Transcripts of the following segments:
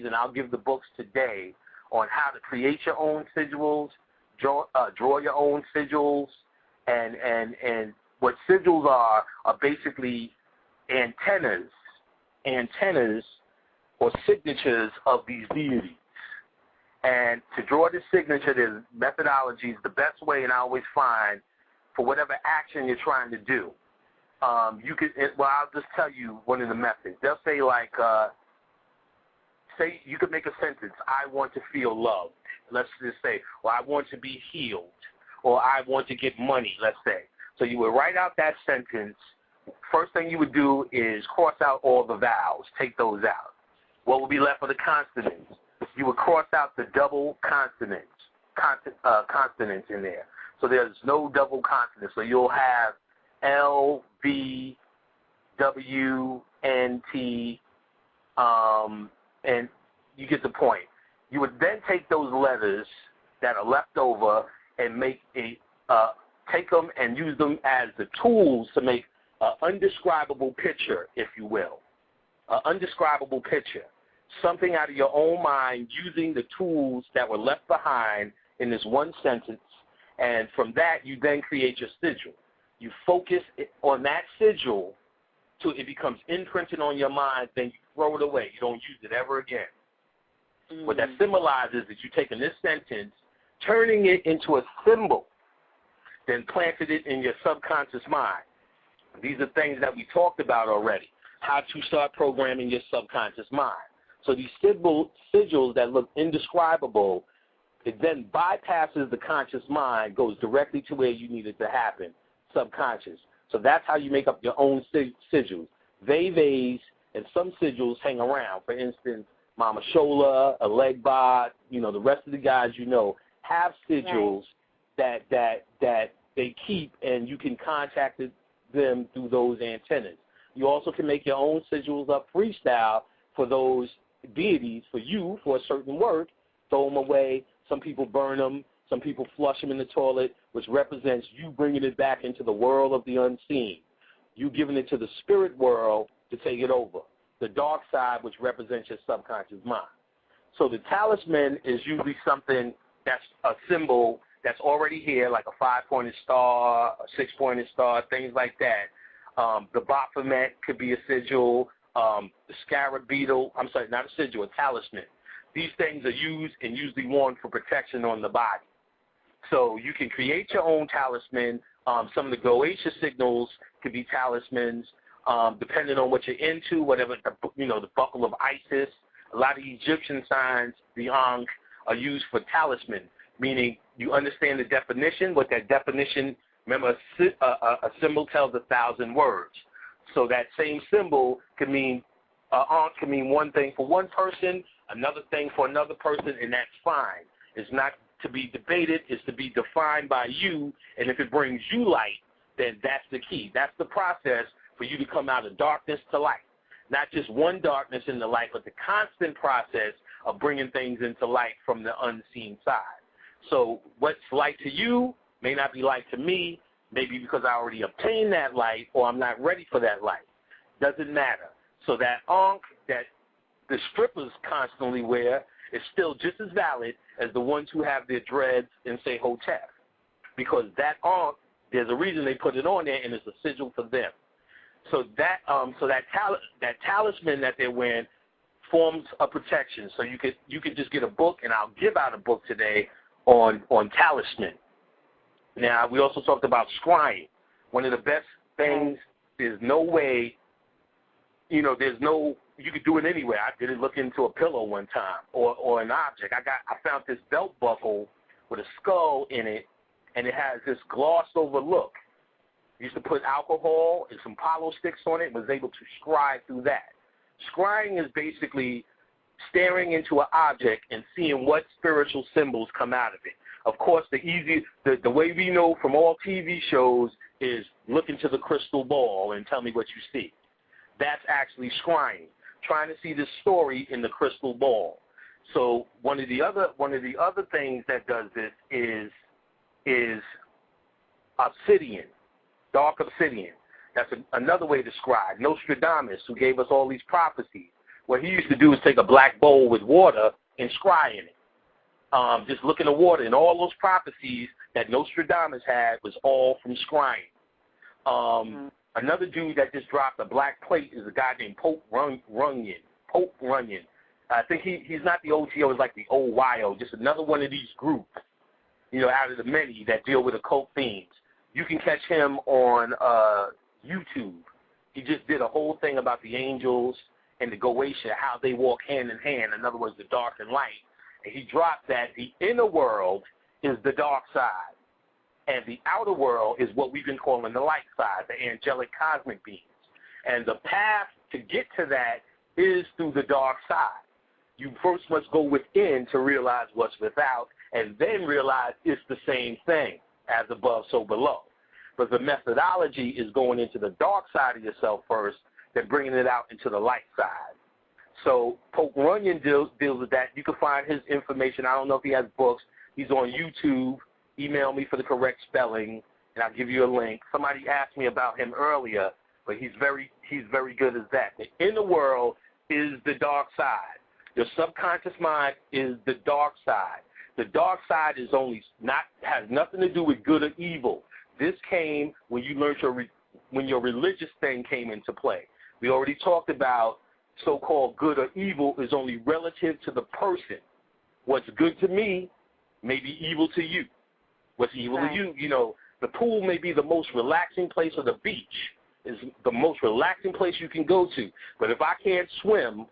methodologies, and I'll give the books today on how to create your own sigils, draw your own sigils, and what sigils are basically antennas or signatures of these deities. And to draw the signature, there's methodologies. The best way, and I always find, for whatever action you're trying to do, I'll just tell you one of the methods. They'll say, like, say you could make a sentence, I want to feel loved. Let's just say, well, I want to be healed, or I want to get money, let's say. So you would write out that sentence. First thing you would do is cross out all the vowels, take those out. What would be left for the consonants? You would cross out the double consonants in there. So there's no double consonants. So you'll have L, V, W, N, T, and you get the point. You would then take those letters that are left over and take them and use them as the tools to make an undescribable picture, if you will. An undescribable picture. Something out of your own mind using the tools that were left behind in this one sentence, and from that you then create your sigil. You focus on that sigil till it becomes imprinted on your mind, then you throw it away. You don't use it ever again. Mm-hmm. What that symbolizes is you're taking this sentence, turning it into a symbol, then planted it in your subconscious mind. These are things that we talked about already, how to start programming your subconscious mind. So these sigils that look indescribable, it then bypasses the conscious mind, goes directly to where you need it to happen, subconscious. So that's how you make up your own sigils. Vevas and some sigils hang around. For instance, Mama Shola, Alegbot, the rest of the guys have sigils that they keep, and you can contact them through those antennas. You also can make your own sigils up freestyle for those deities, for a certain work, throw them away. Some people burn them. Some people flush them in the toilet, which represents you bringing it back into the world of the unseen. You giving it to the spirit world to take it over. The dark side, which represents your subconscious mind. So the talisman is usually something that's a symbol that's already here, like a 5-pointed star, a 6-pointed star, things like that. The Baphomet could be a sigil. The scarab beetle, not a sigil, a talisman. These things are used and usually worn for protection on the body. So you can create your own talisman. Some of the Goetia signals could be talismans, depending on what you're into, whatever, the buckle of Isis. A lot of Egyptian signs, the Ankh, are used for talisman, meaning you understand the definition. What that definition, remember, a symbol tells 1,000 words. So that same symbol can mean, Ankh can mean one thing for one person, another thing for another person, and that's fine. It's not to be debated. It's to be defined by you, and if it brings you light, then that's the key. That's the process for you to come out of darkness to light. Not just one darkness into light, but the constant process of bringing things into light from the unseen side. So what's light to you may not be light to me, maybe because I already obtained that light or I'm not ready for that light. Doesn't matter. So that Ankh that the strippers constantly wear is still just as valid as the ones who have their dreads and say Hotep. Because that Ankh, there's a reason they put it on there, and it's a sigil for them. So that talisman that they're wearing forms a protection. So you could just get a book, and I'll give out a book today on talisman. Now, we also talked about scrying. One of the best things, there's no way, you could do it anywhere. I did it look into a pillow one time or an object. I found this belt buckle with a skull in it, and it has this glossed over look. I used to put alcohol and some Palo sticks on it and was able to scry through that. Scrying is basically staring into an object and seeing what spiritual symbols come out of it. Of course, the way we know from all TV shows is look into the crystal ball and tell me what you see. That's actually scrying, trying to see the story in the crystal ball. So one of the other things that does this is obsidian, dark obsidian. That's another way to scry. Nostradamus, who gave us all these prophecies. What he used to do is take a black bowl with water and scry in it. Just look in the water, and all those prophecies that Nostradamus had was all from scrying. Another dude that just dropped a black plate is a guy named Pope Runyon. Pope Runyon. I think he's not the OTO, it's like the OYO, just another one of these groups, out of the many that deal with occult themes. You can catch him on YouTube. He just did a whole thing about the angels and the Goetia, how they walk hand in hand, in other words, the dark and light. And he dropped that the inner world is the dark side, and the outer world is what we've been calling the light side, the angelic cosmic beings. And the path to get to that is through the dark side. You first must go within to realize what's without, and then realize it's the same thing, as above, so below. But the methodology is going into the dark side of yourself first, then bringing it out into the light side. So Pope Runyon deals with that. You can find his information. I don't know if he has books. He's on YouTube. Email me for the correct spelling, and I'll give you a link. Somebody asked me about him earlier, but he's very good at that. The inner world is the dark side. Your subconscious mind is the dark side. The dark side has nothing to do with good or evil. This came when you learned when your religious thing came into play. We already talked about so-called good or evil is only relative to the person. What's good to me may be evil to you. What's evil to you, the pool may be the most relaxing place, or the beach is the most relaxing place you can go to. But if I can't swim,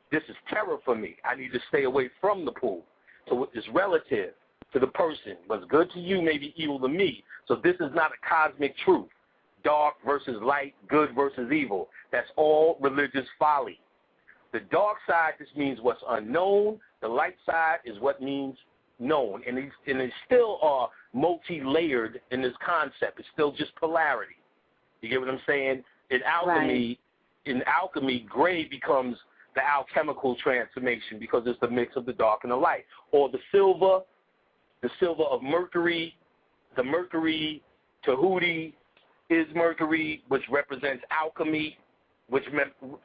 this is terror for me. I need to stay away from the pool. So it's relative to the person. What's good to you may be evil to me. So this is not a cosmic truth. Dark versus light, good versus evil. That's all religious folly. The dark side just means what's unknown. The light side is what means known. And they still are multi-layered in this concept. It's still just polarity. You get what I'm saying? In alchemy, gray becomes the alchemical transformation because it's the mix of the dark and the light. Or the silver of Mercury, the Mercury Tahuti is Mercury, which represents alchemy, which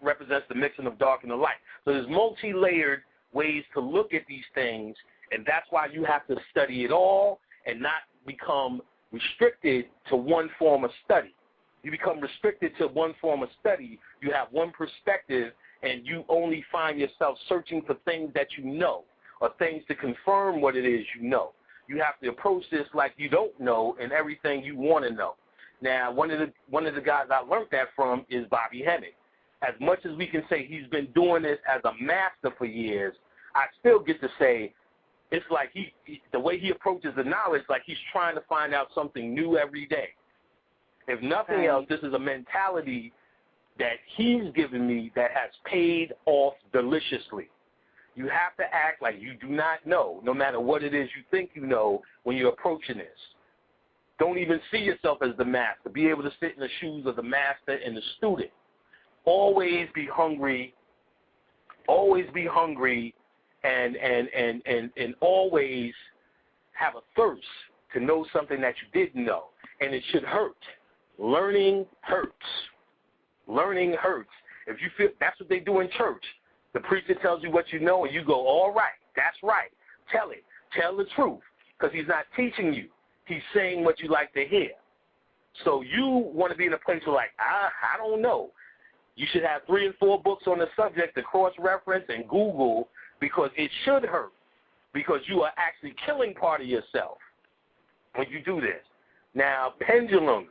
represents the mixing of dark and the light. So there's multi-layered ways to look at these things, and that's why you have to study it all and not become restricted to one form of study. You become restricted to one form of study, you have one perspective, and you only find yourself searching for things that you know or things to confirm what it is you know. You have to approach this like you don't know and everything you want to know. Now, one of the guys I learned that from is Bobby Hemmick. As much as we can say he's been doing this as a master for years, I still get to say it's like the way he approaches the knowledge, like he's trying to find out something new every day. If nothing else, this is a mentality that he's given me that has paid off deliciously. You have to act like you do not know, no matter what it is you think you know when you're approaching this. Don't even see yourself as the master. Be able to sit in the shoes of the master and the student. Always be hungry. Always be hungry, and always have a thirst to know something that you didn't know. And it should hurt. Learning hurts. Learning hurts. If you feel that's what they do in church. The preacher tells you what you know, and you go, all right, that's right. Tell it. Tell the truth, because he's not teaching you. He's saying what you like to hear. So you want to be in a place where, like, I don't know. You should have 3 and 4 books on the subject to cross-reference and Google, because it should hurt, because you are actually killing part of yourself when you do this. Now, pendulums,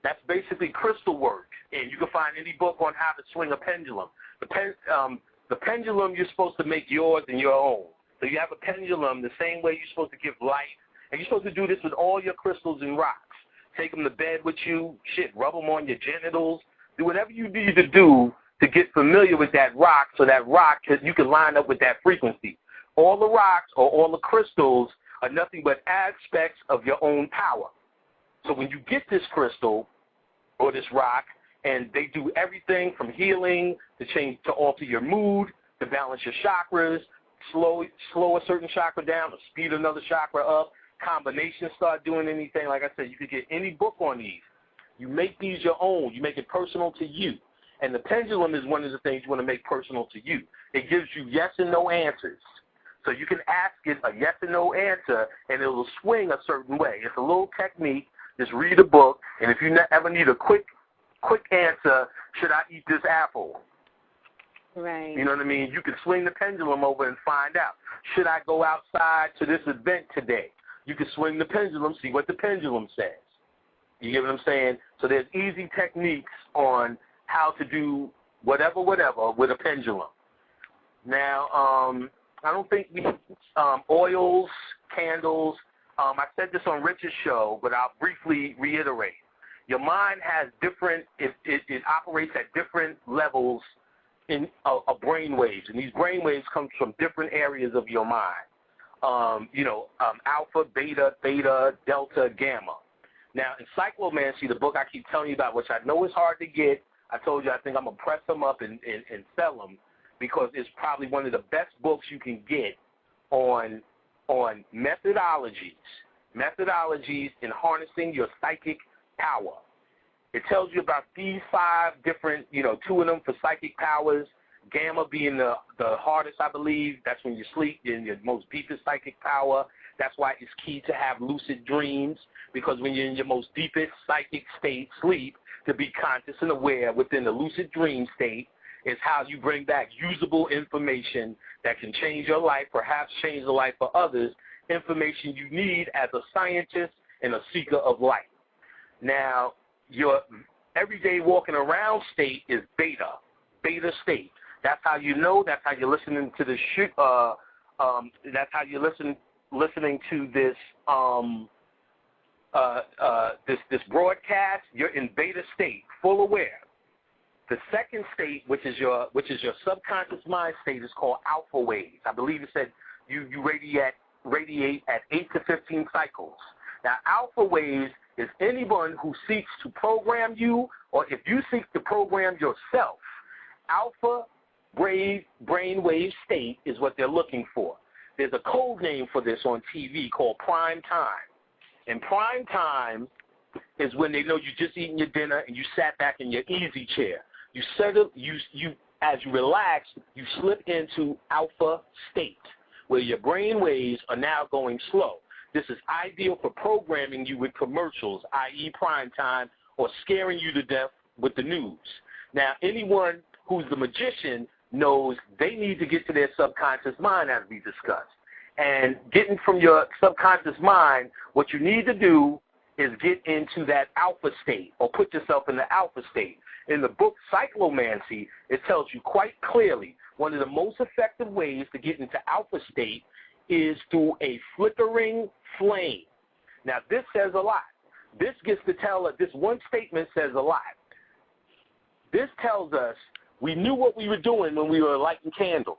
that's basically crystal work, and you can find any book on how to swing a pendulum. The pendulum you're supposed to make yours and your own. So you have a pendulum the same way you're supposed to give life, and you're supposed to do this with all your crystals and rocks. Take them to bed with you, rub them on your genitals. Do whatever you need to do to get familiar with that rock, so that rock, you can line up with that frequency. All the rocks or all the crystals are nothing but aspects of your own power. So when you get this crystal or this rock, and they do everything from healing to alter your mood, to balance your chakras, slow a certain chakra down, or speed another chakra up, combinations start doing anything. Like I said, you could get any book on these. You make these your own. You make it personal to you. And the pendulum is one of the things you want to make personal to you. It gives you yes and no answers. So you can ask it a yes and no answer, and it will swing a certain way. It's a little technique. Just read a book, and if you ever need a quick answer, should I eat this apple? Right. You know what I mean? You can swing the pendulum over and find out. Should I go outside to this event today? You can swing the pendulum, see what the pendulum says. You get what I'm saying? So there's easy techniques on how to do whatever with a pendulum. Now, I don't think we oils, candles. I said this on Rich's show, but I'll briefly reiterate. Your mind has different. It operates at different levels of brain waves, and these brain waves come from different areas of your mind. Alpha, beta, theta, delta, gamma. Now, in Cyclomancy, the book I keep telling you about, which I know is hard to get, I told you I think I'm going to press them up and sell them because it's probably one of the best books you can get on methodologies in harnessing your psychic power. It tells you about these 5 different, 2 of them for psychic powers, gamma being the hardest, I believe. That's when you sleep, in your most deepest psychic power. That's why it's key to have lucid dreams, because when you're in your most deepest psychic state, sleep, to be conscious and aware within the lucid dream state is how you bring back usable information that can change your life, perhaps change the life of others, information you need as a scientist and a seeker of light. Now, your everyday walking around state is beta state. That's how you know. That's how you're listening to this. That's how you're listening to this this broadcast. You're in beta state, full aware. The second state, which is your subconscious mind state, is called alpha waves. I believe it said you radiate at 8 to 15 cycles. Now, alpha waves is anyone who seeks to program you, or if you seek to program yourself. Alpha brainwave state is what they're looking for. There's a code name for this on TV called prime time. And prime time is when they know you're just eating your dinner and you sat back in your easy chair. You settle, as you relax, you slip into alpha state, where your brain waves are now going slow. This is ideal for programming you with commercials, i.e. prime time, or scaring you to death with the news. Now, anyone who's the magician knows they need to get to their subconscious mind, as we discussed. And getting from your subconscious mind, what you need to do is get into that alpha state, or put yourself in the alpha state. In the book Cyclomancy, it tells you quite clearly one of the most effective ways to get into alpha state is through a flickering flame. Now, this says a lot. This one statement says a lot. This tells us we knew what we were doing when we were lighting candles.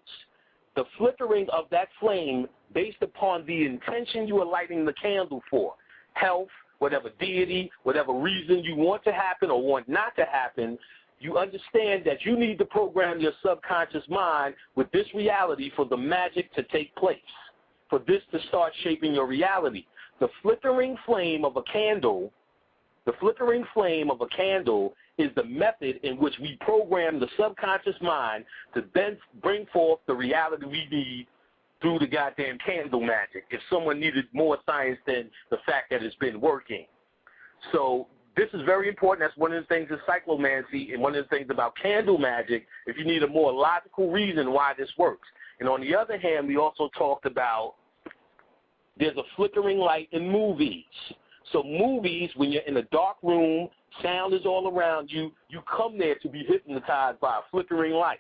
The flickering of that flame based upon the intention you are lighting the candle for, health, whatever deity, whatever reason you want to happen or want not to happen, you understand that you need to program your subconscious mind with this reality for the magic to take place, for this to start shaping your reality. The flickering flame of a candle is the method in which we program the subconscious mind to then bring forth the reality we need through the goddamn candle magic, if someone needed more science than the fact that it's been working. So this is very important. That's one of the things in Cyclomancy, and one of the things about candle magic, if you need a more logical reason why this works. And on the other hand, we also talked about there's a flickering light in movies. So movies, when you're in a dark room, sound is all around you, you come there to be hypnotized by a flickering light.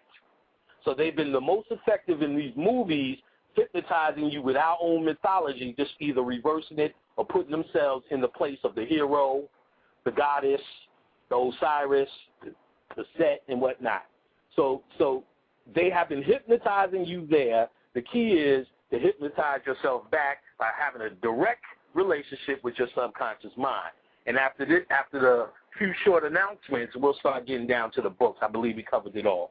So they've been the most effective in these movies, hypnotizing you with our own mythology, just either reversing it or putting themselves in the place of the hero, the goddess, the Osiris, the Set, and whatnot. So they have been hypnotizing you there. The key is to hypnotize yourself back by having a direct relationship with your subconscious mind. And after the few short announcements, we'll start getting down to the books. I believe we covered it all.